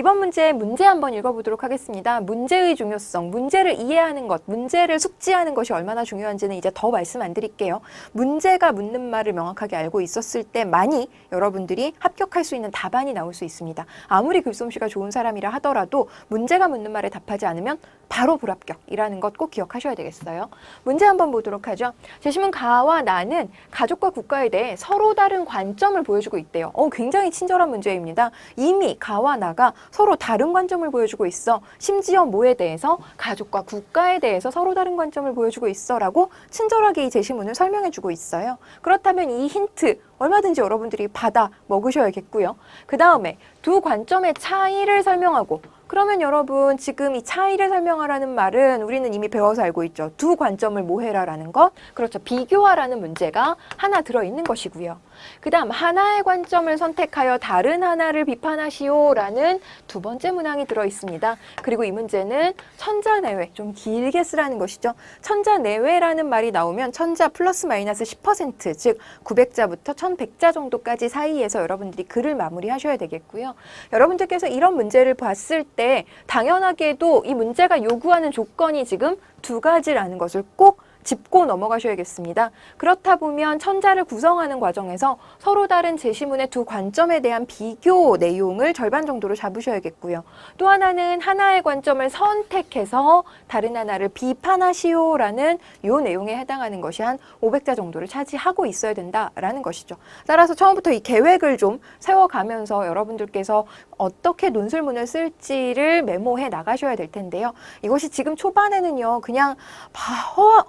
이번 문제 한번 읽어보도록 하겠습니다. 문제의 중요성, 문제를 이해하는 것, 문제를 숙지하는 것이 얼마나 중요한지는 이제 더 말씀 안 드릴게요. 문제가 묻는 말을 명확하게 알고 있었을 때만이 여러분들이 합격할 수 있는 답안이 나올 수 있습니다. 아무리 글솜씨가 좋은 사람이라 하더라도 문제가 묻는 말에 답하지 않으면 바로 불합격이라는 것 꼭 기억하셔야 되겠어요. 문제 한번 보도록 하죠. 제시문 가와 나는 가족과 국가에 대해 서로 다른 관점을 보여주고 있대요. 굉장히 친절한 문제입니다. 이미 가와 나가 서로 다른 관점을 보여주고 있어. 심지어 뭐에 대해서? 가족과 국가에 대해서 서로 다른 관점을 보여주고 있어 라고 친절하게 이 제시문을 설명해주고 있어요. 그렇다면 이 힌트 얼마든지 여러분들이 받아 먹으셔야겠고요. 그 다음에 두 관점의 차이를 설명하고, 그러면 여러분 지금 이 차이를 설명하라는 말은 우리는 이미 배워서 알고 있죠. 두 관점을 뭐 해라라는 것, 그렇죠. 비교하라는 문제가 하나 들어있는 것이고요. 그 다음 하나의 관점을 선택하여 다른 하나를 비판하시오라는 두 번째 문항이 들어있습니다. 그리고 이 문제는 천자내외, 좀 길게 쓰라는 것이죠. 천자내외라는 말이 나오면 천자 플러스 마이너스 10%, 즉 900자부터 1100자 정도까지 사이에서 여러분들이 글을 마무리하셔야 되겠고요. 여러분들께서 이런 문제를 봤을 때 당연하게도 이 문제가 요구하는 조건이 지금 두 가지라는 것을 꼭 짚고 넘어가셔야겠습니다. 그렇다 보면 천자를 구성하는 과정에서 서로 다른 제시문의 두 관점에 대한 비교 내용을 절반 정도로 잡으셔야겠고요. 또 하나는 하나의 관점을 선택해서 다른 하나를 비판하시오라는 이 내용에 해당하는 것이 한 500자 정도를 차지하고 있어야 된다라는 것이죠. 따라서 처음부터 이 계획을 좀 세워가면서 여러분들께서 어떻게 논술문을 쓸지를 메모해 나가셔야 될 텐데요. 이것이 지금 초반에는요, 그냥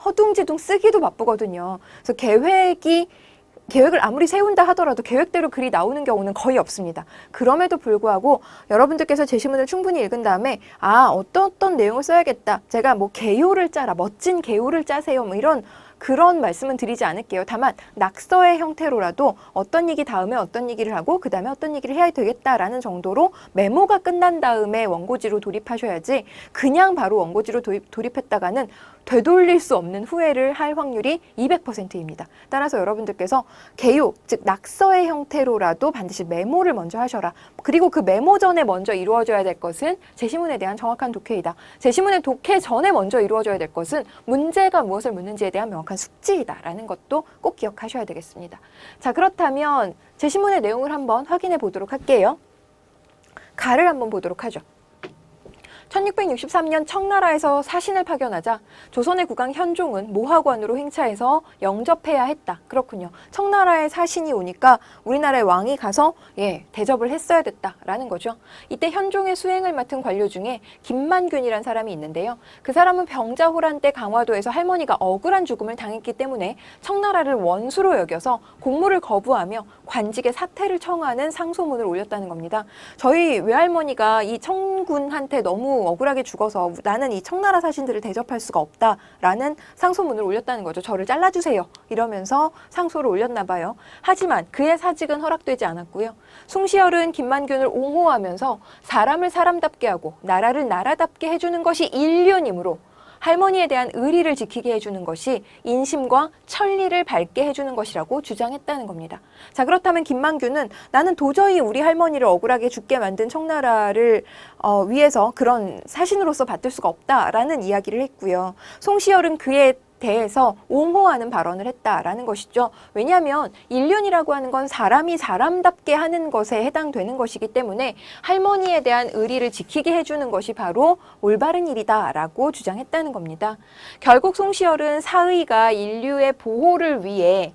허둥지둥 쓰기도 바쁘거든요. 그래서 계획을 아무리 세운다 하더라도 계획대로 글이 나오는 경우는 거의 없습니다. 그럼에도 불구하고 여러분들께서 제시문을 충분히 읽은 다음에 어떤 내용을 써야겠다. 제가 뭐 개요를 짜라, 멋진 개요를 짜세요. 뭐 그런 말씀은 드리지 않을게요. 다만 낙서의 형태로라도 어떤 얘기 다음에 어떤 얘기를 하고 그 다음에 어떤 얘기를 해야 되겠다라는 정도로 메모가 끝난 다음에 원고지로 돌입하셔야지, 그냥 바로 원고지로 돌입했다가는 되돌릴 수 없는 후회를 할 확률이 200%입니다. 따라서 여러분들께서 개요, 즉 낙서의 형태로라도 반드시 메모를 먼저 하셔라. 그리고 그 메모 전에 먼저 이루어져야 될 것은 제시문에 대한 정확한 독해이다. 제시문의 독해 전에 먼저 이루어져야 될 것은 문제가 무엇을 묻는지에 대한 명확한 숙지이다라는 것도 꼭 기억하셔야 되겠습니다. 자, 그렇다면 제시문의 내용을 한번 확인해 보도록 할게요. 가를 한번 보도록 하죠. 1663년 청나라에서 사신을 파견하자 조선의 국왕 현종은 모하관으로 행차해서 영접해야 했다. 그렇군요. 청나라에 사신이 오니까 우리나라의 왕이 가서 대접을 했어야 됐다라는 거죠. 이때 현종의 수행을 맡은 관료 중에 김만균이라는 사람이 있는데요. 그 사람은 병자호란 때 강화도에서 할머니가 억울한 죽음을 당했기 때문에 청나라를 원수로 여겨서 공무를 거부하며 관직의 사퇴를 청하는 상소문을 올렸다는 겁니다. 저희 외할머니가 이 청군한테 너무 억울하게 죽어서 나는 이 청나라 사신들을 대접할 수가 없다라는 상소문을 올렸다는 거죠. 저를 잘라주세요 이러면서 상소를 올렸나 봐요. 하지만 그의 사직은 허락되지 않았고요. 숭시열은 김만균을 옹호하면서 사람을 사람답게 하고 나라를 나라답게 해주는 것이 인륜이므로 할머니에 대한 의리를 지키게 해주는 것이 인심과 천리를 밝게 해주는 것이라고 주장했다는 겁니다. 자, 그렇다면 김만균은 나는 도저히 우리 할머니를 억울하게 죽게 만든 청나라를 위해서 그런 사신으로서 받들 수가 없다라는 이야기를 했고요. 송시열은 그에 대해서 옹호하는 발언을 했다라는 것이죠. 왜냐하면 인륜이라고 하는 건 사람이 사람답게 하는 것에 해당되는 것이기 때문에 할머니에 대한 의리를 지키게 해주는 것이 바로 올바른 일이다라고 주장했다는 겁니다. 결국 송시열은 사의가 인류의 보호를 위해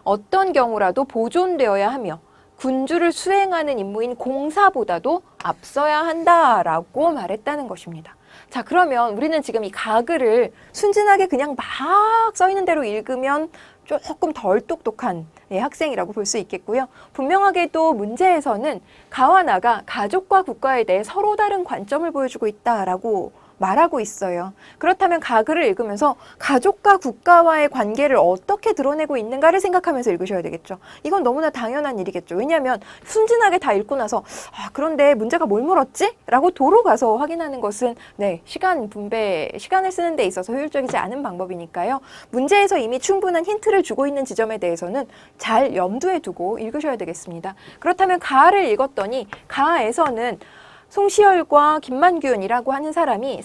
어떤 경우라도 보존되어야 하며 군주를 수행하는 임무인 공사보다도 앞서야 한다라고 말했다는 것입니다. 자, 그러면 우리는 지금 이 가글을 순진하게 그냥 막 써있는 대로 읽으면 조금 덜 똑똑한 학생이라고 볼 수 있겠고요. 분명하게도 문제에서는 가와 나가 가족과 국가에 대해 서로 다른 관점을 보여주고 있다라고 말하고 있어요. 그렇다면 가글을 읽으면서 가족과 국가와의 관계를 어떻게 드러내고 있는가를 생각하면서 읽으셔야 되겠죠. 이건 너무나 당연한 일이겠죠. 왜냐하면 순진하게 다 읽고 나서 그런데 문제가 뭘 물었지? 라고 도로 가서 확인하는 것은 시간을 쓰는 데 있어서 효율적이지 않은 방법이니까요. 문제에서 이미 충분한 힌트를 주고 있는 지점에 대해서는 잘 염두에 두고 읽으셔야 되겠습니다. 그렇다면 가를 읽었더니 가에서는 송시열과 김만균이라고 하는 사람이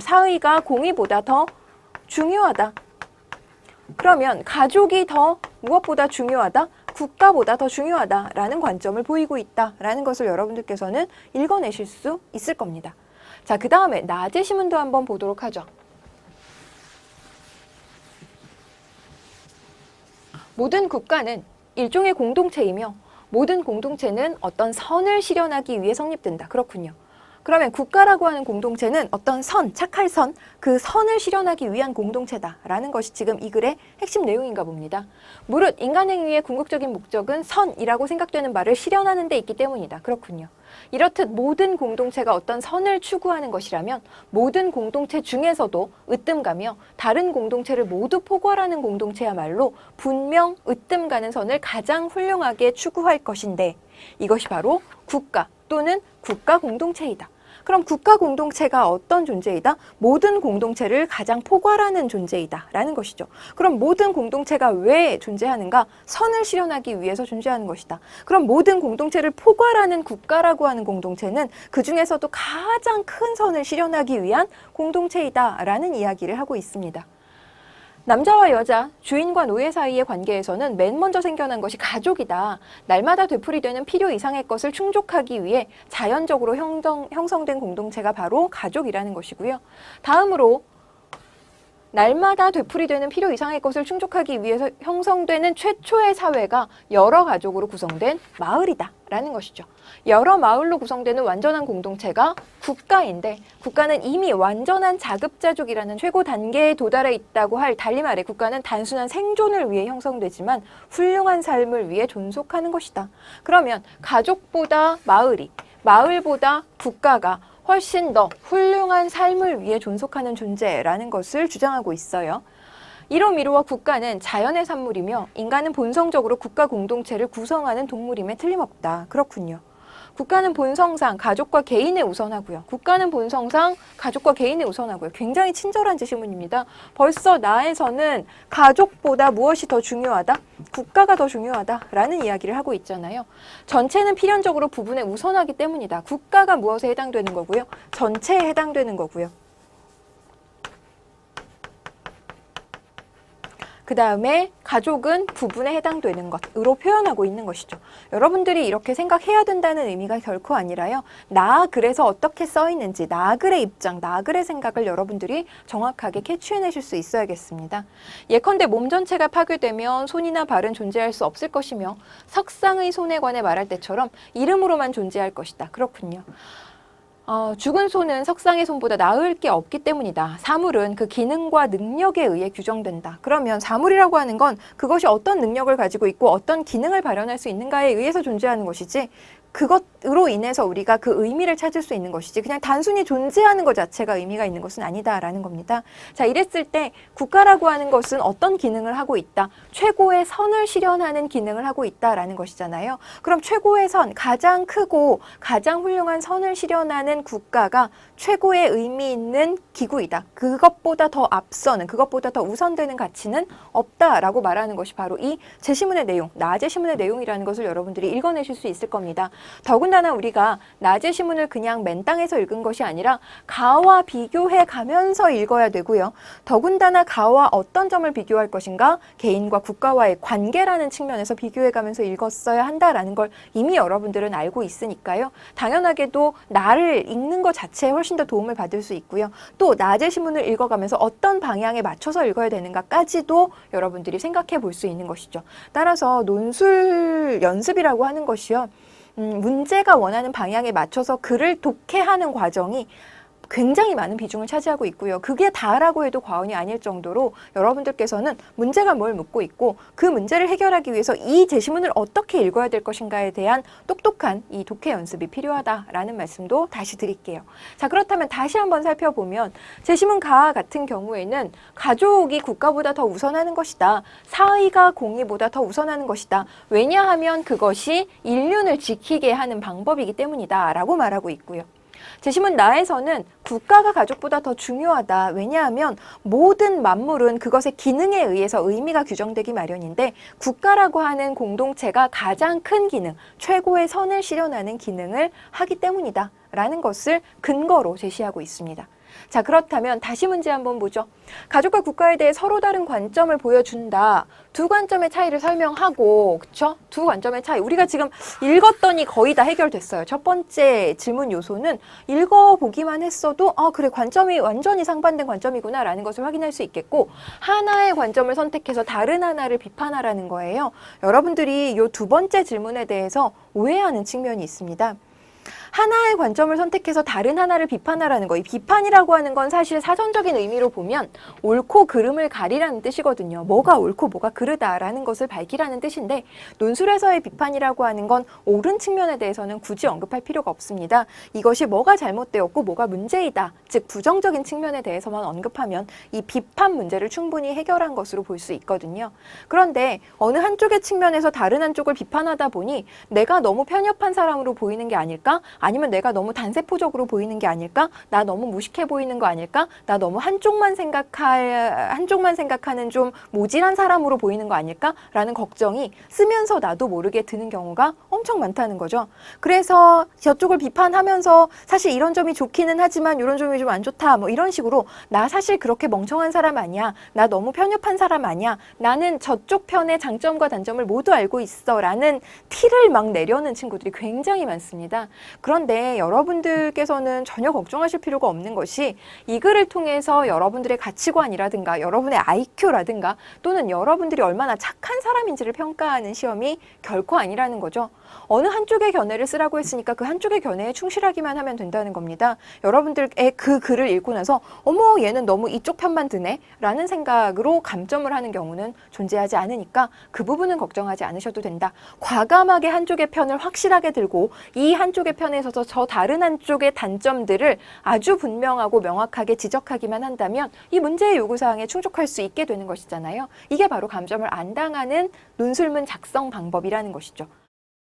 사의가 공의보다 더 중요하다. 그러면 가족이 더 무엇보다 중요하다? 국가보다 더 중요하다라는 관점을 보이고 있다라는 것을 여러분들께서는 읽어내실 수 있을 겁니다. 자, 그 다음에 낮의 시문도 한번 보도록 하죠. 모든 국가는 일종의 공동체이며 모든 공동체는 어떤 선을 실현하기 위해 성립된다. 그렇군요. 그러면 국가라고 하는 공동체는 어떤 선, 착할 선, 그 선을 실현하기 위한 공동체다라는 것이 지금 이 글의 핵심 내용인가 봅니다. 무릇 인간 행위의 궁극적인 목적은 선이라고 생각되는 바를 실현하는 데 있기 때문이다. 그렇군요. 이렇듯 모든 공동체가 어떤 선을 추구하는 것이라면 모든 공동체 중에서도 으뜸가며 다른 공동체를 모두 포괄하는 공동체야말로 분명 으뜸가는 선을 가장 훌륭하게 추구할 것인데 이것이 바로 국가 또는 국가 공동체이다. 그럼 국가 공동체가 어떤 존재이다? 모든 공동체를 가장 포괄하는 존재이다 라는 것이죠. 그럼 모든 공동체가 왜 존재하는가? 선을 실현하기 위해서 존재하는 것이다. 그럼 모든 공동체를 포괄하는 국가라고 하는 공동체는 그 중에서도 가장 큰 선을 실현하기 위한 공동체이다 라는 이야기를 하고 있습니다. 남자와 여자, 주인과 노예 사이의 관계에서는 맨 먼저 생겨난 것이 가족이다. 날마다 되풀이되는 필요 이상의 것을 충족하기 위해 자연적으로 형성된 공동체가 바로 가족이라는 것이고요. 다음으로 날마다 되풀이되는 필요 이상의 것을 충족하기 위해서 형성되는 최초의 사회가 여러 가족으로 구성된 마을이다 라는 것이죠. 여러 마을로 구성되는 완전한 공동체가 국가인데 국가는 이미 완전한 자급자족이라는 최고 단계에 도달해 있다고 할 달리 말해 국가는 단순한 생존을 위해 형성되지만 훌륭한 삶을 위해 존속하는 것이다. 그러면 가족보다 마을이, 마을보다 국가가 훨씬 더 훌륭한 삶을 위해 존속하는 존재라는 것을 주장하고 있어요. 이로미로와 국가는 자연의 산물이며 인간은 본성적으로 국가 공동체를 구성하는 동물임에 틀림없다. 그렇군요. 국가는 본성상 가족과 개인에 우선하고요. 국가는 본성상 가족과 개인에 우선하고요. 굉장히 친절한 지시문입니다. 벌써 나에서는 가족보다 무엇이 더 중요하다? 국가가 더 중요하다라는 이야기를 하고 있잖아요. 전체는 필연적으로 부분에 우선하기 때문이다. 국가가 무엇에 해당되는 거고요. 전체에 해당되는 거고요. 그 다음에 가족은 부분에 해당되는 것으로 표현하고 있는 것이죠. 여러분들이 이렇게 생각해야 된다는 의미가 결코 아니라요. 나글에서 어떻게 써있는지, 나글의 입장, 나글의 생각을 여러분들이 정확하게 캐치해내실 수 있어야겠습니다. 예컨대 몸 전체가 파괴되면 손이나 발은 존재할 수 없을 것이며 석상의 손에 관해 말할 때처럼 이름으로만 존재할 것이다. 그렇군요. 죽은 손은 석상의 손보다 나을 게 없기 때문이다. 사물은 그 기능과 능력에 의해 규정된다. 그러면 사물이라고 하는 건 그것이 어떤 능력을 가지고 있고 어떤 기능을 발현할 수 있는가에 의해서 존재하는 것이지 그것으로 인해서 우리가 그 의미를 찾을 수 있는 것이지 그냥 단순히 존재하는 것 자체가 의미가 있는 것은 아니다라는 겁니다. 자, 이랬을 때 국가라고 하는 것은 어떤 기능을 하고 있다? 최고의 선을 실현하는 기능을 하고 있다라는 것이잖아요. 그럼 최고의 선, 가장 크고 가장 훌륭한 선을 실현하는 국가가 최고의 의미 있는 기구이다. 그것보다 더 앞서는, 그것보다 더 우선되는 가치는 없다라고 말하는 것이 바로 이 제시문의 내용, 나제시문의 내용이라는 것을 여러분들이 읽어내실 수 있을 겁니다. 더군다나 우리가 나제시문을 그냥 맨 땅에서 읽은 것이 아니라 가와 비교해 가면서 읽어야 되고요. 더군다나 가와 어떤 점을 비교할 것인가? 개인과 국가와의 관계라는 측면에서 비교해 가면서 읽었어야 한다라는 걸 이미 여러분들은 알고 있으니까요. 당연하게도 나를 읽는 것 자체에 훨씬 더 도움을 받을 수 있고요. 또 나제시문을 읽어가면서 어떤 방향에 맞춰서 읽어야 되는가까지도 여러분들이 생각해 볼 수 있는 것이죠. 따라서 논술 연습이라고 하는 것이요. 문제가 원하는 방향에 맞춰서 글을 독해하는 과정이 굉장히 많은 비중을 차지하고 있고요. 그게 다라고 해도 과언이 아닐 정도로 여러분들께서는 문제가 뭘 묻고 있고 그 문제를 해결하기 위해서 이 제시문을 어떻게 읽어야 될 것인가에 대한 똑똑한 이 독해 연습이 필요하다라는 말씀도 다시 드릴게요. 자, 그렇다면 다시 한번 살펴보면 제시문 가 같은 경우에는 가족이 국가보다 더 우선하는 것이다. 사의가 공의보다 더 우선하는 것이다. 왜냐하면 그것이 인륜을 지키게 하는 방법이기 때문이다 라고 말하고 있고요. 제시문 나에서는 국가가 가족보다 더 중요하다. 왜냐하면 모든 만물은 그것의 기능에 의해서 의미가 규정되기 마련인데 국가라고 하는 공동체가 가장 큰 기능, 최고의 선을 실현하는 기능을 하기 때문이다. 라는 것을 근거로 제시하고 있습니다. 자, 그렇다면 다시 문제 한번 보죠. 가족과 국가에 대해 서로 다른 관점을 보여준다. 두 관점의 차이를 설명하고, 그쵸? 두 관점의 차이. 우리가 지금 읽었더니 거의 다 해결됐어요. 첫 번째 질문 요소는 읽어보기만 했어도, 그래, 관점이 완전히 상반된 관점이구나 라는 것을 확인할 수 있겠고, 하나의 관점을 선택해서 다른 하나를 비판하라는 거예요. 여러분들이 이 두 번째 질문에 대해서 오해하는 측면이 있습니다. 하나의 관점을 선택해서 다른 하나를 비판하라는 거. 이 비판이라고 하는 건 사실 사전적인 의미로 보면 옳고 그름을 가리라는 뜻이거든요. 뭐가 옳고 뭐가 그르다라는 것을 밝히라는 뜻인데 논술에서의 비판이라고 하는 건 옳은 측면에 대해서는 굳이 언급할 필요가 없습니다. 이것이 뭐가 잘못되었고 뭐가 문제이다. 즉 부정적인 측면에 대해서만 언급하면 이 비판 문제를 충분히 해결한 것으로 볼 수 있거든요. 그런데 어느 한쪽의 측면에서 다른 한쪽을 비판하다 보니 내가 너무 편협한 사람으로 보이는 게 아닐까? 아니면 내가 너무 단세포적으로 보이는 게 아닐까? 나 너무 무식해 보이는 거 아닐까? 나 너무 한쪽만 생각하는 좀 모질한 사람으로 보이는 거 아닐까? 라는 걱정이 쓰면서 나도 모르게 드는 경우가 엄청 많다는 거죠. 그래서 저쪽을 비판하면서 사실 이런 점이 좋기는 하지만 이런 점이 좀 안 좋다. 뭐 이런 식으로 나 사실 그렇게 멍청한 사람 아니야. 나 너무 편협한 사람 아니야. 나는 저쪽 편의 장점과 단점을 모두 알고 있어. 라는 티를 막 내려는 친구들이 굉장히 많습니다. 그런데 여러분들께서는 전혀 걱정하실 필요가 없는 것이 이 글을 통해서 여러분들의 가치관이라든가 여러분의 IQ라든가 또는 여러분들이 얼마나 착한 사람인지를 평가하는 시험이 결코 아니라는 거죠. 어느 한쪽의 견해를 쓰라고 했으니까 그 한쪽의 견해에 충실하기만 하면 된다는 겁니다. 여러분들의 그 글을 읽고 나서 어머 얘는 너무 이쪽 편만 드네 라는 생각으로 감점을 하는 경우는 존재하지 않으니까 그 부분은 걱정하지 않으셔도 된다. 과감하게 한쪽의 편을 확실하게 들고 이 한쪽의 편에 서서 저 다른 한쪽의 단점들을 아주 분명하고 명확하게 지적하기만 한다면 이 문제의 요구사항에 충족할 수 있게 되는 것이잖아요. 이게 바로 감점을 안 당하는 논술문 작성 방법이라는 것이죠.